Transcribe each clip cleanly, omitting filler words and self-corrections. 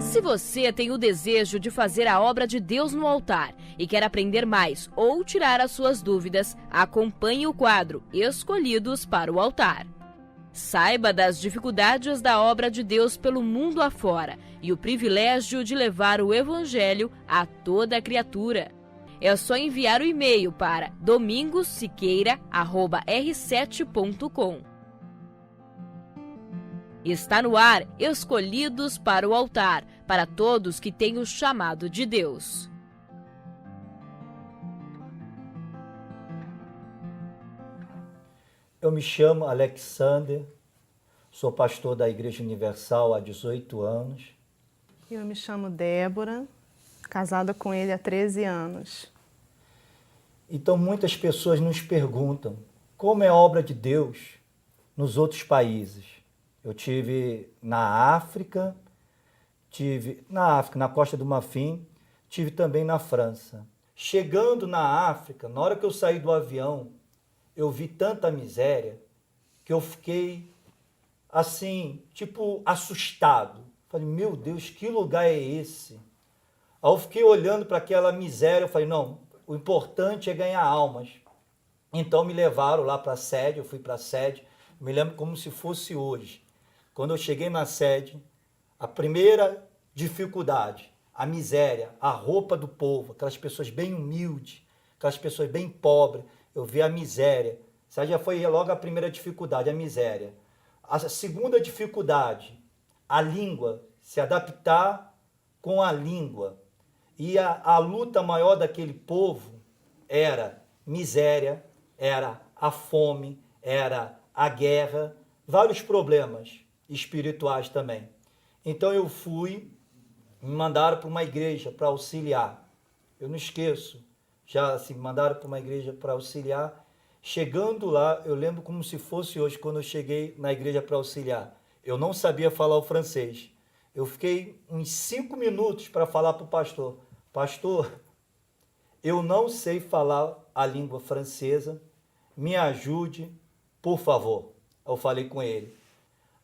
Se você tem o desejo de fazer a obra de Deus no altar e quer aprender mais ou tirar as suas dúvidas, acompanhe o quadro Escolhidos para o Altar. Saiba das dificuldades da obra de Deus pelo mundo afora e o privilégio de levar o Evangelho a toda criatura. É só enviar o e-mail para domingosiqueira@r7.com. Está no ar Escolhidos para o Altar, para todos que têm o chamado de Deus. Eu me chamo Alexander, sou pastor da Igreja Universal há 18 anos. Eu me chamo Débora, casada com ele há 13 anos. Então muitas pessoas nos perguntam como é a obra de Deus nos outros países. Eu tive na África, na Costa do Marfim, tive também na França. Chegando na África, na hora que eu saí do avião, eu vi tanta miséria que eu fiquei assim, tipo, assustado. Falei, meu Deus, que lugar é esse? Aí eu fiquei olhando para aquela miséria, eu falei, não, o importante é ganhar almas. Então me levaram lá para a sede, eu fui para a sede, me lembro como se fosse hoje. Quando eu cheguei na sede, a primeira dificuldade, a miséria, a roupa do povo, aquelas pessoas bem humildes, aquelas pessoas bem pobres, eu vi a miséria. Essa já foi logo a primeira dificuldade, a miséria. A segunda dificuldade, a língua, se adaptar com a língua. E a luta maior daquele povo era miséria, era a fome, era a guerra, vários problemas espirituais também. Então eu fui, me mandaram para uma igreja para auxiliar. Eu não esqueço, já assim, me mandaram para uma igreja para auxiliar. Chegando lá, eu lembro como se fosse hoje, quando eu cheguei na igreja para auxiliar. Eu não sabia falar o francês. Eu fiquei uns 5 minutos para falar para o pastor. Pastor, eu não sei falar a língua francesa, me ajude, por favor. Eu falei com ele.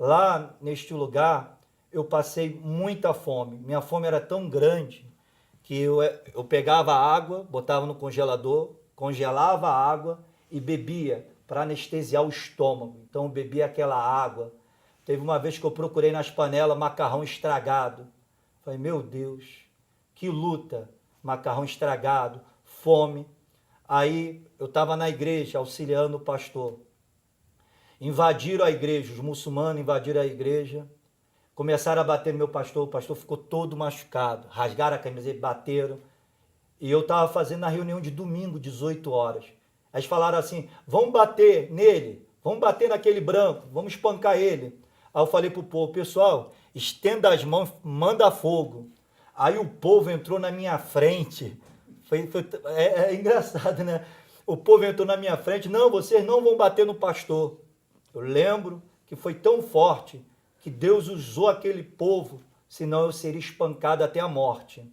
Lá neste lugar, eu passei muita fome. Minha fome era tão grande que eu pegava água, botava no congelador, congelava a água e bebia para anestesiar o estômago. Então eu bebia aquela água. Teve uma vez que eu procurei nas panelas macarrão estragado. Falei, meu Deus, que luta, macarrão estragado, fome. Aí eu estava na igreja auxiliando o pastor. Invadiram a igreja, os muçulmanos invadiram a igreja, começaram a bater no meu pastor, o pastor ficou todo machucado, rasgaram a camiseta, bateram. E eu estava fazendo a reunião de domingo, 18 horas. Aí eles falaram assim, vamos bater nele, vamos bater naquele branco, vamos espancar ele. Aí eu falei pro povo, pessoal, estenda as mãos, manda fogo. Aí o povo entrou na minha frente, é engraçado, né? O povo entrou na minha frente, não, vocês não vão bater no pastor. Eu lembro que foi tão forte que Deus usou aquele povo, senão eu seria espancado até a morte.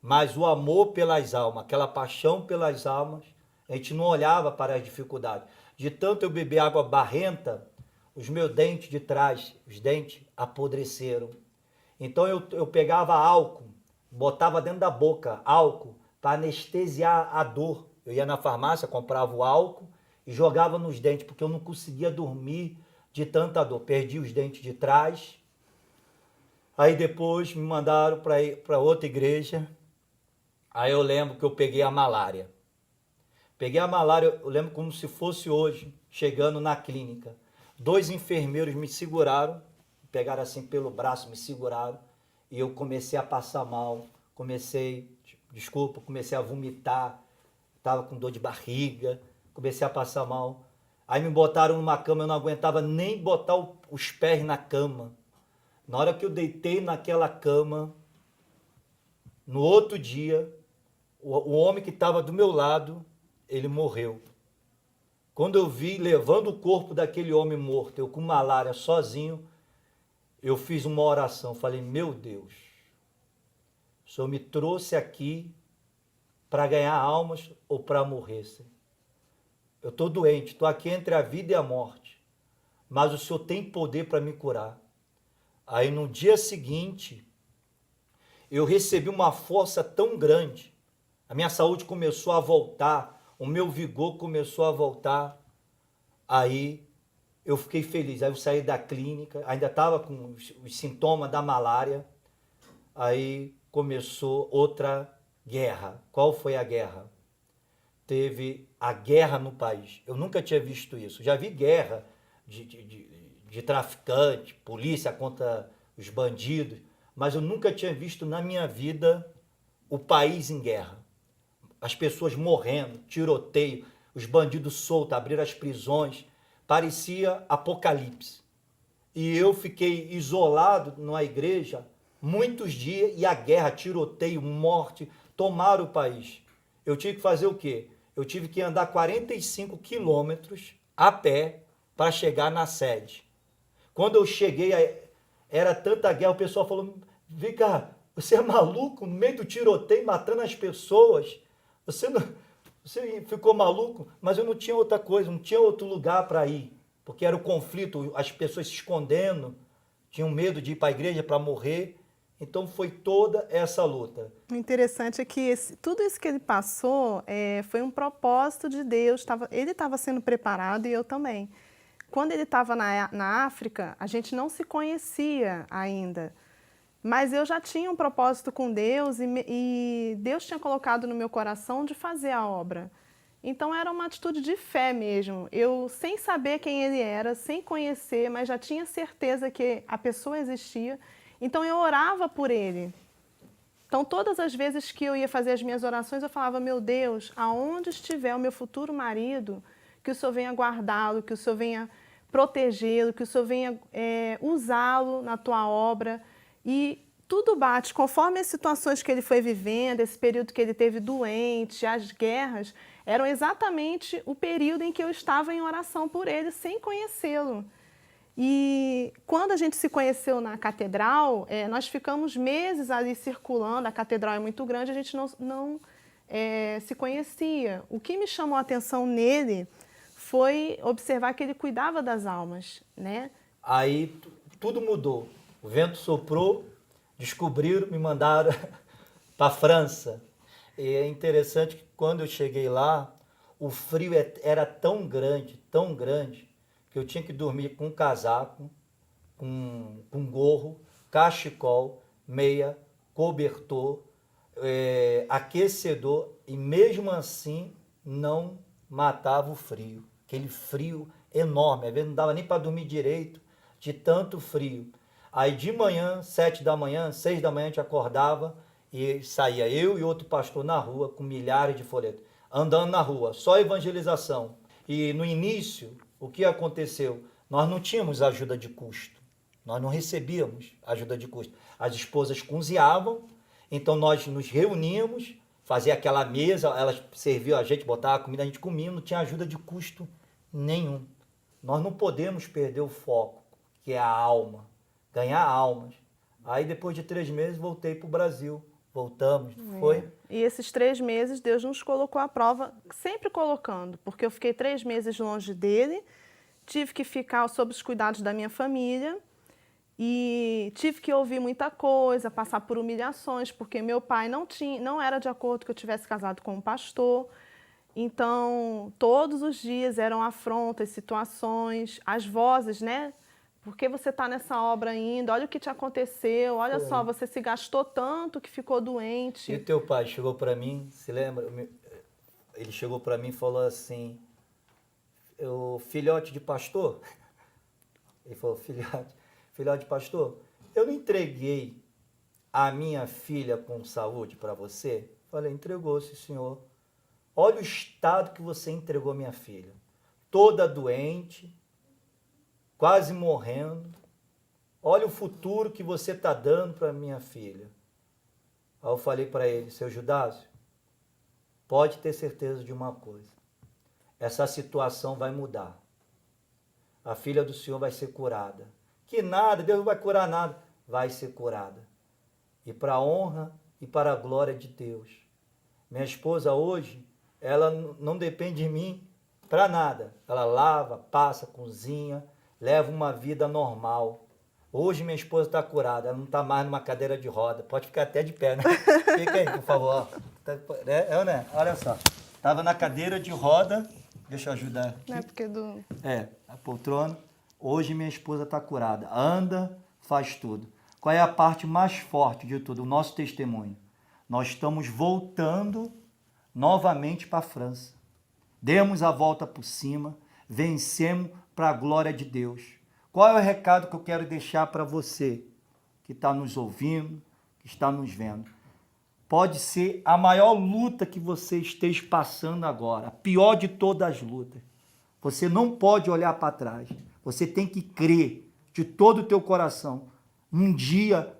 Mas o amor pelas almas, aquela paixão pelas almas, a gente não olhava para as dificuldades. De tanto eu beber água barrenta, os meus dentes de trás, os dentes apodreceram. Então eu pegava álcool, botava dentro da boca álcool para anestesiar a dor. Eu ia na farmácia, comprava o álcool e jogava nos dentes, porque eu não conseguia dormir de tanta dor. Perdi os dentes de trás. Aí depois me mandaram para outra igreja. Aí eu lembro que eu peguei a malária. Peguei a malária, eu lembro como se fosse hoje, chegando na clínica. 2 enfermeiros me seguraram, pegaram assim pelo braço, me seguraram. E eu comecei a passar mal. Comecei a vomitar. Estava com dor de barriga. Comecei a passar mal. Aí me botaram numa cama, eu não aguentava nem botar os pés na cama. Na hora que eu deitei naquela cama, no outro dia, o homem que estava do meu lado, ele morreu. Quando eu vi levando o corpo daquele homem morto, eu com malária sozinho, eu fiz uma oração. Falei, meu Deus, o Senhor me trouxe aqui para ganhar almas ou para morrer, Senhor? Eu estou doente, estou aqui entre a vida e a morte, mas o Senhor tem poder para me curar. Aí no dia seguinte, eu recebi uma força tão grande. A minha saúde começou a voltar, o meu vigor começou a voltar. Aí eu fiquei feliz. Aí eu saí da clínica, ainda estava com os sintomas da malária. Aí começou outra guerra. Qual foi a guerra? Teve a guerra no país. Eu nunca tinha visto isso. Já vi guerra de traficante, polícia contra os bandidos, mas eu nunca tinha visto na minha vida o país em guerra. As pessoas morrendo, tiroteio, os bandidos soltos, abriram as prisões. Parecia apocalipse. E eu fiquei isolado numa igreja muitos dias e a guerra, tiroteio, morte, tomaram o país. Eu tive que fazer o quê? Eu tive que andar 45 quilômetros a pé para chegar na sede. Quando eu cheguei, era tanta guerra, o pessoal falou, vem cá, você é maluco no meio do tiroteio, matando as pessoas? Você ficou maluco? Mas eu não tinha outra coisa, não tinha outro lugar para ir, porque era o conflito, as pessoas se escondendo, tinham medo de ir para a igreja para morrer. Então foi toda essa luta. O interessante é que tudo isso que ele passou foi um propósito de Deus. Ele estava sendo preparado e eu também. Quando ele estava na África, a gente não se conhecia ainda. Mas eu já tinha um propósito com Deus e Deus tinha colocado no meu coração de fazer a obra. Então era uma atitude de fé mesmo. Eu, sem saber quem ele era, sem conhecer, mas já tinha certeza que a pessoa existia. Então eu orava por ele. Então todas as vezes que eu ia fazer as minhas orações, eu falava, meu Deus, aonde estiver o meu futuro marido, que o Senhor venha guardá-lo, que o Senhor venha protegê-lo, que o Senhor venha usá-lo na tua obra. E tudo bate, conforme as situações que ele foi vivendo, esse período que ele teve doente, as guerras, eram exatamente o período em que eu estava em oração por ele, sem conhecê-lo. E quando a gente se conheceu na catedral, nós ficamos meses ali circulando, a catedral é muito grande, a gente não se conhecia. O que me chamou a atenção nele foi observar que ele cuidava das almas, né? Aí tudo mudou. O vento soprou, descobriram, me mandaram para a França. E é interessante que quando eu cheguei lá, o frio era tão grande, que eu tinha que dormir com casaco, com gorro, cachecol, meia, cobertor, aquecedor, e mesmo assim não matava o frio. Aquele frio enorme, às vezes não dava nem para dormir direito, de tanto frio. Aí de manhã, 7 da manhã, 6 da manhã, a gente acordava e saía eu e outro pastor na rua com milhares de folhetos, andando na rua, só evangelização. E no início, o que aconteceu? Nós não tínhamos ajuda de custo, nós não recebíamos ajuda de custo. As esposas cozinhavam, então nós nos reuníamos, fazia aquela mesa, elas serviam a gente, botavam a comida, a gente comia, não tinha ajuda de custo nenhum. Nós não podemos perder o foco, que é a alma, ganhar almas. Aí depois de 3 meses voltei para o Brasil, voltamos, foi? E esses 3 meses Deus nos colocou à prova, sempre colocando, porque eu fiquei 3 meses longe dele, tive que ficar sob os cuidados da minha família e tive que ouvir muita coisa, passar por humilhações, porque meu pai não era de acordo que eu tivesse casado com um pastor. Então, todos os dias eram afrontas, situações, as vozes, né? Por que você está nessa obra ainda? Olha o que te aconteceu, olha só, você se gastou tanto que ficou doente. E o teu pai chegou para mim, se lembra? Ele chegou para mim e falou assim, filhote de pastor? Ele falou, filhote de pastor, eu não entreguei a minha filha com saúde para você? Falei, entregou, sim, senhor. Olha o estado que você entregou minha filha. Toda doente, quase morrendo. Olha o futuro que você está dando para minha filha. Aí eu falei para ele, seu Judácio, pode ter certeza de uma coisa. Essa situação vai mudar. A filha do senhor vai ser curada. Que nada, Deus não vai curar nada. Vai ser curada. E para a honra e para a glória de Deus. Minha esposa hoje, ela não depende de mim para nada. Ela lava, passa, cozinha, leva uma vida normal. Hoje minha esposa está curada, ela não está mais numa cadeira de roda. Pode ficar até de pé, né? Fica aí, por favor. Ó. Né? Olha só. Estava na cadeira de roda. Deixa eu ajudar aqui. Não é porque do... A poltrona. Hoje minha esposa está curada. Anda, faz tudo. Qual é a parte mais forte de tudo? O nosso testemunho. Nós estamos voltando novamente para a França. Demos a volta por cima, vencemos para a glória de Deus. Qual é o recado que eu quero deixar para você que está nos ouvindo, que está nos vendo? Pode ser a maior luta que você esteja passando agora, a pior de todas as lutas. Você não pode olhar para trás. Você tem que crer de todo o teu coração. Um dia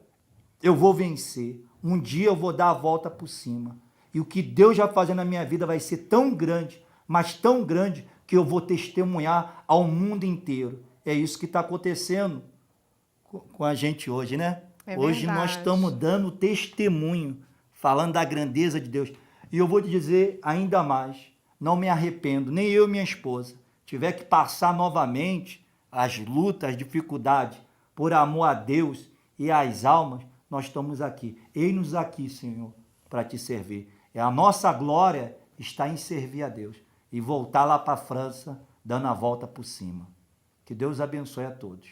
eu vou vencer. Um dia eu vou dar a volta por cima. E o que Deus já fazendo na minha vida vai ser tão grande, mas tão grande, que eu vou testemunhar ao mundo inteiro. É isso que está acontecendo com a gente hoje, né? Hoje nós estamos dando testemunho, falando da grandeza de Deus. E eu vou te dizer ainda mais, não me arrependo, nem eu e minha esposa, tiver que passar novamente as lutas, as dificuldades, por amor a Deus e às almas, nós estamos aqui. Eis-nos aqui, Senhor, para te servir. A nossa glória está em servir a Deus e voltar lá para a França, dando a volta por cima. Que Deus abençoe a todos.